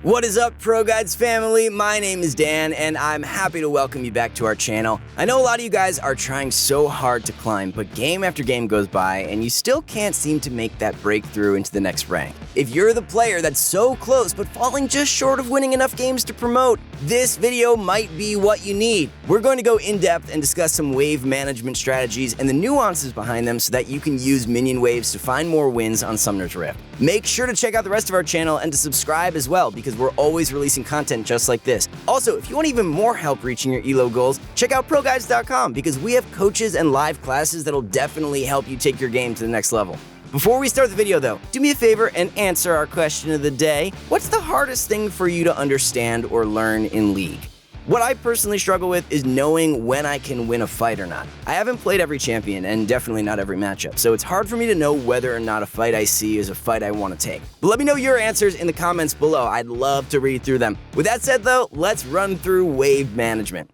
What is up, ProGuides family? My name is Dan, and I'm happy to welcome you back to our channel. I know a lot of you guys are trying so hard to climb, but game after game goes by, and you still can't seem to make that breakthrough into the next rank. If you're the player that's so close, but falling just short of winning enough games to promote, this video might be what you need. We're going to go in depth and discuss some wave management strategies and the nuances behind them so that you can use minion waves to find more wins on Summoner's Rift. Make sure to check out the rest of our channel and to subscribe as well, because we're always releasing content just like this. Also, if you want even more help reaching your ELO goals, check out ProGuides.com, because we have coaches and live classes that'll definitely help you take your game to the next level. Before we start the video though, do me a favor and answer our question of the day. What's the hardest thing for you to understand or learn in League? What I personally struggle with is knowing when I can win a fight or not. I haven't played every champion, and definitely not every matchup, so it's hard for me to know whether or not a fight I see is a fight I want to take. But let me know your answers in the comments below. I'd love to read through them. With that said though, let's run through wave management.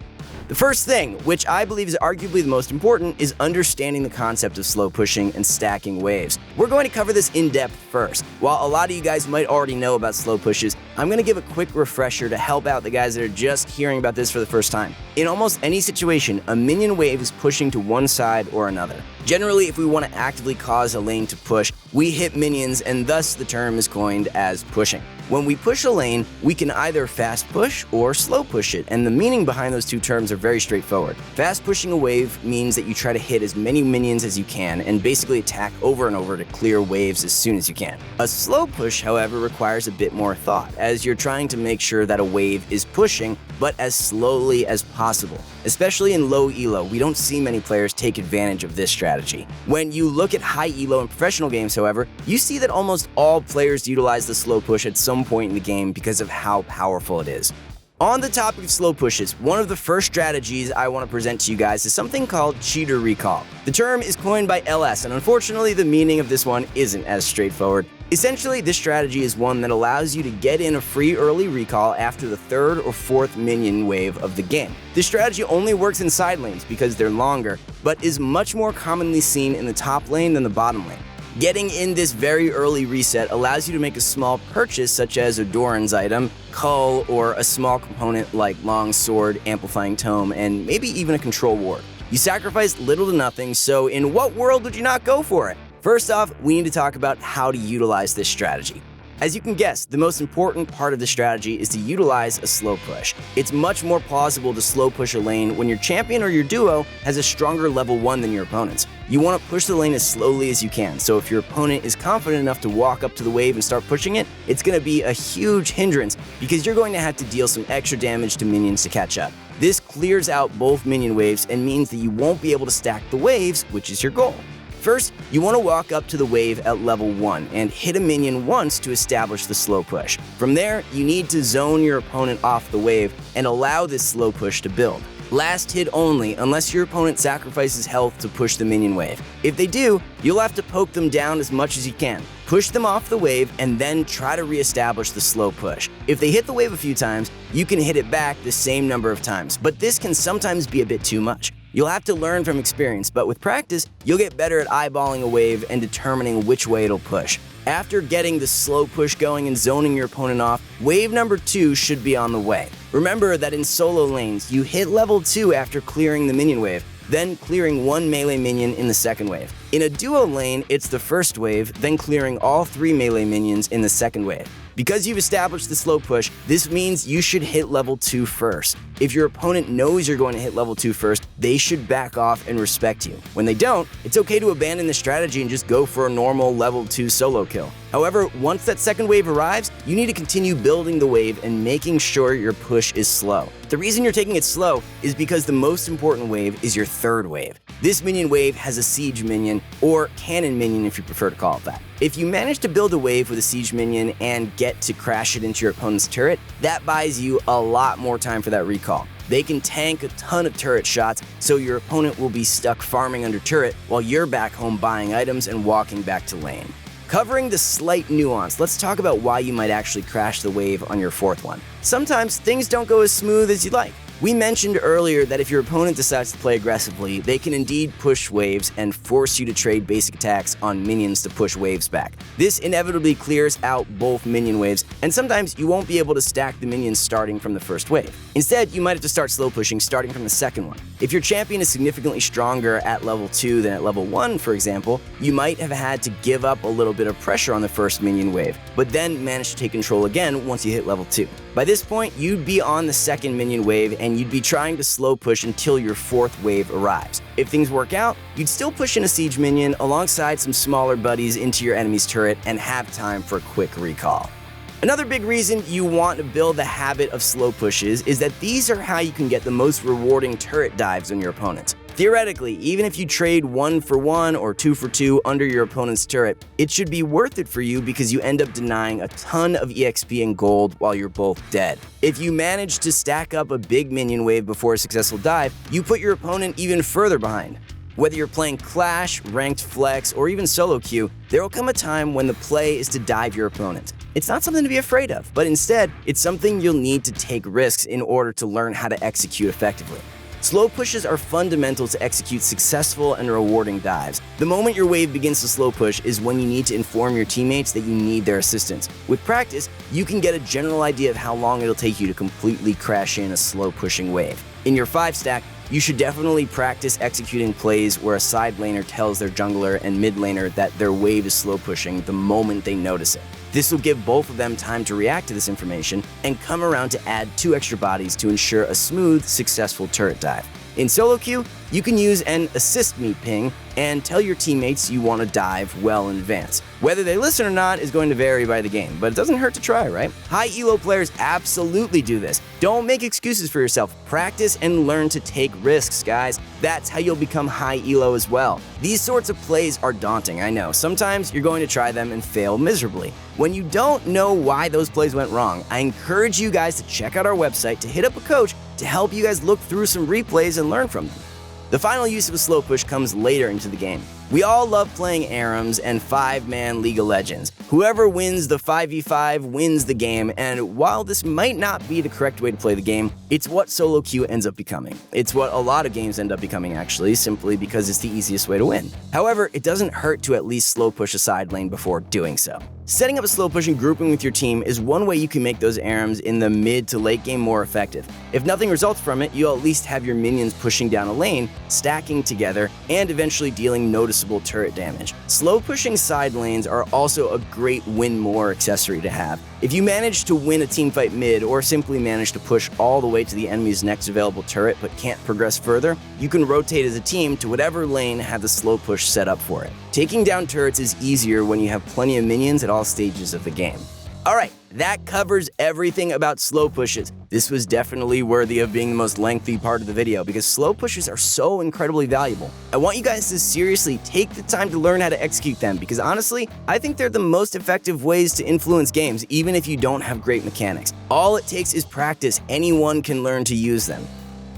The first thing, which I believe is arguably the most important, is understanding the concept of slow pushing and stacking waves. We're going to cover this in depth first. While a lot of you guys might already know about slow pushes, I'm going to give a quick refresher to help out the guys that are just hearing about this for the first time. In almost any situation, a minion wave is pushing to one side or another. Generally, if we want to actively cause a lane to push, we hit minions, and thus the term is coined as pushing. When we push a lane, we can either fast push or slow push it, and the meaning behind those two terms are very straightforward. Fast pushing a wave means that you try to hit as many minions as you can and basically attack over and over to clear waves as soon as you can. A slow push, however, requires a bit more thought, as you're trying to make sure that a wave is pushing, but as slowly as possible. Especially in low elo, we don't see many players take advantage of this strategy. When you look at high elo in professional games, however, you see that almost all players utilize the slow push at some point in the game because of how powerful it is. On the topic of slow pushes, one of the first strategies I want to present to you guys is something called cheater recall. The term is coined by LS, and unfortunately the meaning of this one isn't as straightforward. Essentially, this strategy is one that allows you to get in a free early recall after the third or fourth minion wave of the game. This strategy only works in side lanes because they're longer, but is much more commonly seen in the top lane than the bottom lane. Getting in this very early reset allows you to make a small purchase such as a Doran's item, Cull, or a small component like Long Sword, Amplifying Tome, and maybe even a Control Ward. You sacrifice little to nothing, so in what world would you not go for it? First off, we need to talk about how to utilize this strategy. As you can guess, the most important part of the strategy is to utilize a slow push. It's much more plausible to slow push a lane when your champion or your duo has a stronger level 1 than your opponent's. You want to push the lane as slowly as you can, so if your opponent is confident enough to walk up to the wave and start pushing it, it's going to be a huge hindrance because you're going to have to deal some extra damage to minions to catch up. This clears out both minion waves and means that you won't be able to stack the waves, which is your goal. First, you want to walk up to the wave at level 1 and hit a minion once to establish the slow push. From there, you need to zone your opponent off the wave and allow this slow push to build. Last hit only unless your opponent sacrifices health to push the minion wave. If they do, you'll have to poke them down as much as you can. Push them off the wave and then try to re-establish the slow push. If they hit the wave a few times, you can hit it back the same number of times, but this can sometimes be a bit too much. You'll have to learn from experience, but with practice, you'll get better at eyeballing a wave and determining which way it'll push. After getting the slow push going and zoning your opponent off, wave number 2 should be on the way. Remember that in solo lanes, you hit level 2 after clearing the minion wave, then clearing one melee minion in the second wave. In a duo lane, it's the first wave, then clearing all 3 melee minions in the second wave. Because you've established the slow push, this means you should hit level 2 first. If your opponent knows you're going to hit level 2 first, they should back off and respect you. When they don't, it's okay to abandon the strategy and just go for a normal level 2 solo kill. However, once that second wave arrives, you need to continue building the wave and making sure your push is slow. The reason you're taking it slow is because the most important wave is your third wave. This minion wave has a siege minion, or cannon minion if you prefer to call it that. If you manage to build a wave with a siege minion and get to crash it into your opponent's turret, that buys you a lot more time for that recall. They can tank a ton of turret shots, so your opponent will be stuck farming under turret while you're back home buying items and walking back to lane. Covering the slight nuance, let's talk about why you might actually crash the wave on your fourth one. Sometimes things don't go as smooth as you'd like. We mentioned earlier that if your opponent decides to play aggressively, they can indeed push waves and force you to trade basic attacks on minions to push waves back. This inevitably clears out both minion waves, and sometimes you won't be able to stack the minions starting from the first wave. Instead, you might have to start slow pushing starting from the second one. If your champion is significantly stronger at level 2 than at level 1, for example, you might have had to give up a little bit of pressure on the first minion wave, but then manage to take control again once you hit level 2. By this point, you'd be on the second minion wave and you'd be trying to slow push until your fourth wave arrives. If things work out, you'd still push in a siege minion alongside some smaller buddies into your enemy's turret and have time for a quick recall. Another big reason you want to build the habit of slow pushes is that these are how you can get the most rewarding turret dives on your opponents. Theoretically, even if you trade 1 for 1 or 2 for 2 under your opponent's turret, it should be worth it for you because you end up denying a ton of EXP and gold while you're both dead. If you manage to stack up a big minion wave before a successful dive, you put your opponent even further behind. Whether you're playing Clash, Ranked Flex, or even solo queue, there will come a time when the play is to dive your opponent. It's not something to be afraid of, but instead, it's something you'll need to take risks in order to learn how to execute effectively. Slow pushes are fundamental to execute successful and rewarding dives. The moment your wave begins to slow push is when you need to inform your teammates that you need their assistance. With practice, you can get a general idea of how long it'll take you to completely crash in a slow pushing wave. In your 5-stack, you should definitely practice executing plays where a side laner tells their jungler and mid laner that their wave is slow pushing the moment they notice it. This will give both of them time to react to this information and come around to add 2 extra bodies to ensure a smooth, successful turret dive. In solo queue, you can use an assist me ping and tell your teammates you want to dive well in advance. Whether they listen or not is going to vary by the game, but it doesn't hurt to try, right? High elo players absolutely do this. Don't make excuses for yourself. Practice and learn to take risks, guys. That's how you'll become high elo as well. These sorts of plays are daunting, I know. Sometimes you're going to try them and fail miserably. When you don't know why those plays went wrong, I encourage you guys to check out our website to hit up a coach to help you guys look through some replays and learn from them. The final use of a slow push comes later into the game. We all love playing ARAMs and 5-man League of Legends. Whoever wins the 5v5 wins the game, and while this might not be the correct way to play the game, it's what solo queue ends up becoming. It's what a lot of games end up becoming actually, simply because it's the easiest way to win. However, it doesn't hurt to at least slow push a side lane before doing so. Setting up a slow pushing grouping with your team is one way you can make those ARAMs in the mid to late game more effective. If nothing results from it, you'll at least have your minions pushing down a lane, stacking together, and eventually dealing noticeable turret damage. Slow pushing side lanes are also a great win more accessory to have. If you manage to win a teamfight mid or simply manage to push all the way to the enemy's next available turret but can't progress further, you can rotate as a team to whatever lane had the slow push set up for it. Taking down turrets is easier when you have plenty of minions at all stages of the game. Alright, that covers everything about slow pushes. This was definitely worthy of being the most lengthy part of the video because slow pushes are so incredibly valuable. I want you guys to seriously take the time to learn how to execute them because honestly, I think they're the most effective ways to influence games even if you don't have great mechanics. All it takes is practice. Anyone can learn to use them.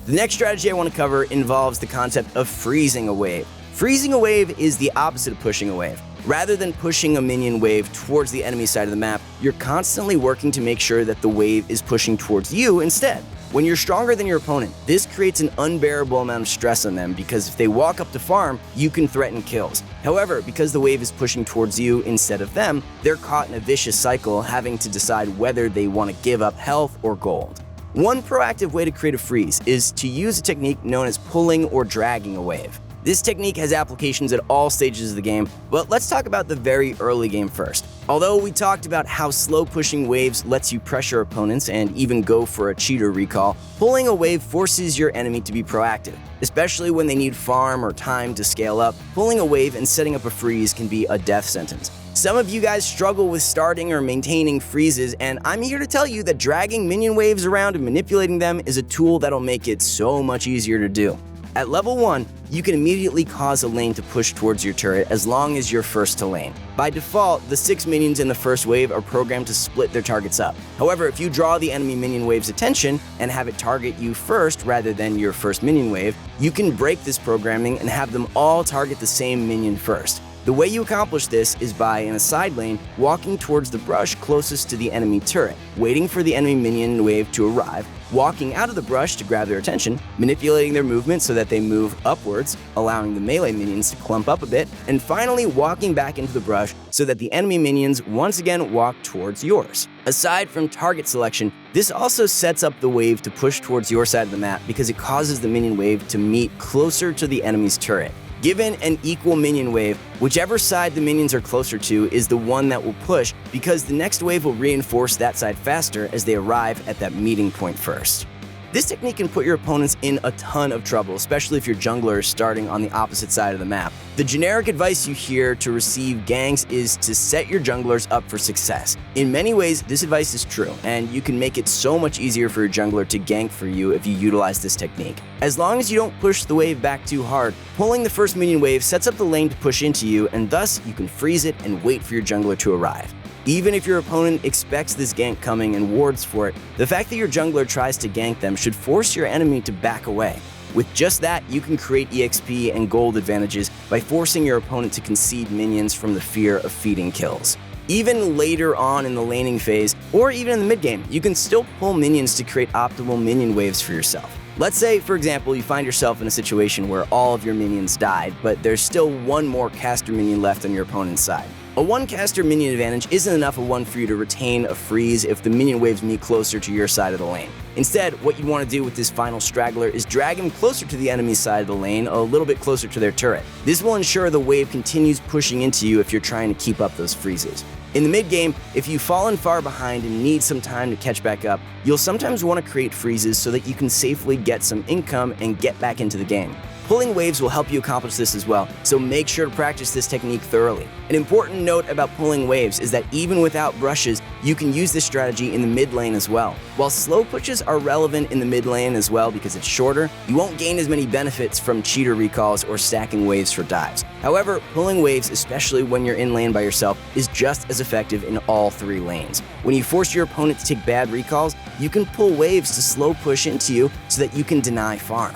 The next strategy I want to cover involves the concept of freezing a wave. Freezing a wave is the opposite of pushing a wave. Rather than pushing a minion wave towards the enemy side of the map, you're constantly working to make sure that the wave is pushing towards you instead. When you're stronger than your opponent, this creates an unbearable amount of stress on them because if they walk up to farm, you can threaten kills. However, because the wave is pushing towards you instead of them, they're caught in a vicious cycle, having to decide whether they want to give up health or gold. One proactive way to create a freeze is to use a technique known as pulling or dragging a wave. This technique has applications at all stages of the game, but let's talk about the very early game first. Although we talked about how slow pushing waves lets you pressure opponents and even go for a cheater recall, pulling a wave forces your enemy to be proactive. Especially when they need farm or time to scale up, pulling a wave and setting up a freeze can be a death sentence. Some of you guys struggle with starting or maintaining freezes, and I'm here to tell you that dragging minion waves around and manipulating them is a tool that'll make it so much easier to do. At level 1, you can immediately cause a lane to push towards your turret as long as you're first to lane. By default, the 6 minions in the first wave are programmed to split their targets up. However, if you draw the enemy minion wave's attention and have it target you first rather than your first minion wave, you can break this programming and have them all target the same minion first. The way you accomplish this is by, in a side lane, walking towards the brush closest to the enemy turret, waiting for the enemy minion wave to arrive, walking out of the brush to grab their attention, manipulating their movement so that they move upwards, allowing the melee minions to clump up a bit, and finally walking back into the brush so that the enemy minions once again walk towards yours. Aside from target selection, this also sets up the wave to push towards your side of the map because it causes the minion wave to meet closer to the enemy's turret. Given an equal minion wave, whichever side the minions are closer to is the one that will push because the next wave will reinforce that side faster as they arrive at that meeting point first. This technique can put your opponents in a ton of trouble, especially if your jungler is starting on the opposite side of the map. The generic advice you hear to receive ganks is to set your junglers up for success. In many ways, this advice is true, and you can make it so much easier for your jungler to gank for you if you utilize this technique. As long as you don't push the wave back too hard, pulling the first minion wave sets up the lane to push into you, and thus you can freeze it and wait for your jungler to arrive. Even if your opponent expects this gank coming and wards for it, the fact that your jungler tries to gank them should force your enemy to back away. With just that, you can create EXP and gold advantages by forcing your opponent to concede minions from the fear of feeding kills. Even later on in the laning phase, or even in the mid-game, you can still pull minions to create optimal minion waves for yourself. Let's say, for example, you find yourself in a situation where all of your minions died, but there's still one more caster minion left on your opponent's side. A one caster minion advantage isn't enough of one for you to retain a freeze if the minion waves meet closer to your side of the lane. Instead, what you want to do with this final straggler is drag him closer to the enemy's side of the lane, a little bit closer to their turret. This will ensure the wave continues pushing into you if you're trying to keep up those freezes. In the mid-game, if you've fallen far behind and need some time to catch back up, you'll sometimes want to create freezes so that you can safely get some income and get back into the game. Pulling waves will help you accomplish this as well, so make sure to practice this technique thoroughly. An important note about pulling waves is that even without brushes, you can use this strategy in the mid lane as well. While slow pushes are relevant in the mid lane as well because it's shorter, you won't gain as many benefits from cheater recalls or stacking waves for dives. However, pulling waves, especially when you're in lane by yourself, is just as effective in all three lanes. When you force your opponent to take bad recalls, you can pull waves to slow push into you so that you can deny farm.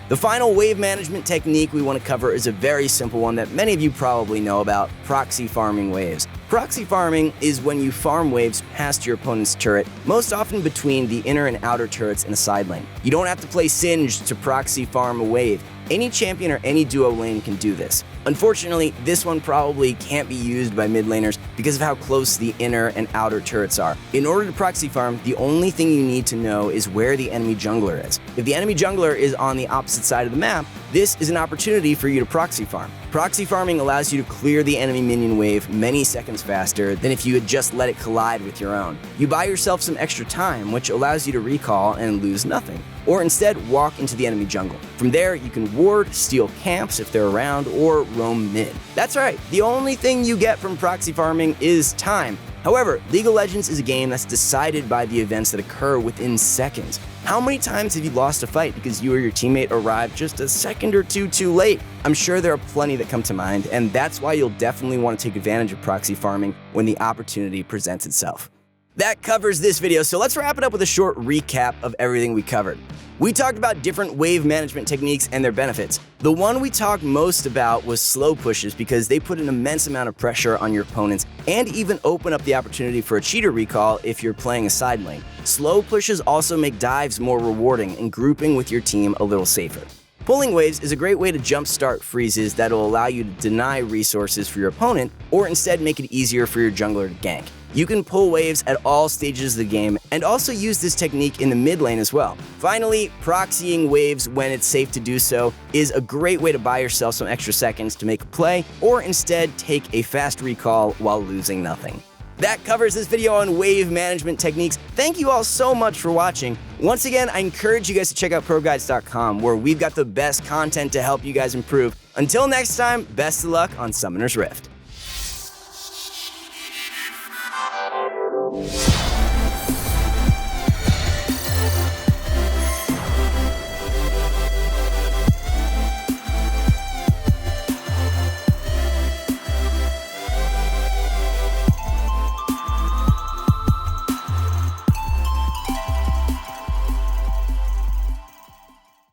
The final wave management technique we want to cover is a very simple one that many of you probably know about: proxy farming waves. Proxy farming is when you farm waves past your opponent's turret, most often between the inner and outer turrets in a side lane. You don't have to play Singed to proxy farm a wave. Any champion or any duo lane can do this. Unfortunately, this one probably can't be used by mid laners because of how close the inner and outer turrets are. In order to proxy farm, the only thing you need to know is where the enemy jungler is. If the enemy jungler is on the opposite side of the map, this is an opportunity for you to proxy farm. Proxy farming allows you to clear the enemy minion wave many seconds faster than if you had just let it collide with your own. You buy yourself some extra time, which allows you to recall and lose nothing, or instead walk into the enemy jungle. From there, you can ward, steal camps if they're around, or roam mid. That's right, the only thing you get from proxy farming is time. However, League of Legends is a game that's decided by the events that occur within seconds. How many times have you lost a fight because you or your teammate arrived just a second or two too late? I'm sure there are plenty that come to mind, and that's why you'll definitely want to take advantage of proxy farming when the opportunity presents itself. That covers this video, so let's wrap it up with a short recap of everything we covered. We talked about different wave management techniques and their benefits. The one we talked most about was slow pushes because they put an immense amount of pressure on your opponents and even open up the opportunity for a cheater recall if you're playing a side lane. Slow pushes also make dives more rewarding and grouping with your team a little safer. Pulling waves is a great way to jumpstart freezes that'll allow you to deny resources for your opponent or instead make it easier for your jungler to gank. You can pull waves at all stages of the game and also use this technique in the mid lane as well. Finally, proxying waves when it's safe to do so is a great way to buy yourself some extra seconds to make a play or instead take a fast recall while losing nothing. That covers this video on wave management techniques. Thank you all so much for watching. Once again, I encourage you guys to check out ProGuides.com where we've got the best content to help you guys improve. Until next time, best of luck on Summoner's Rift.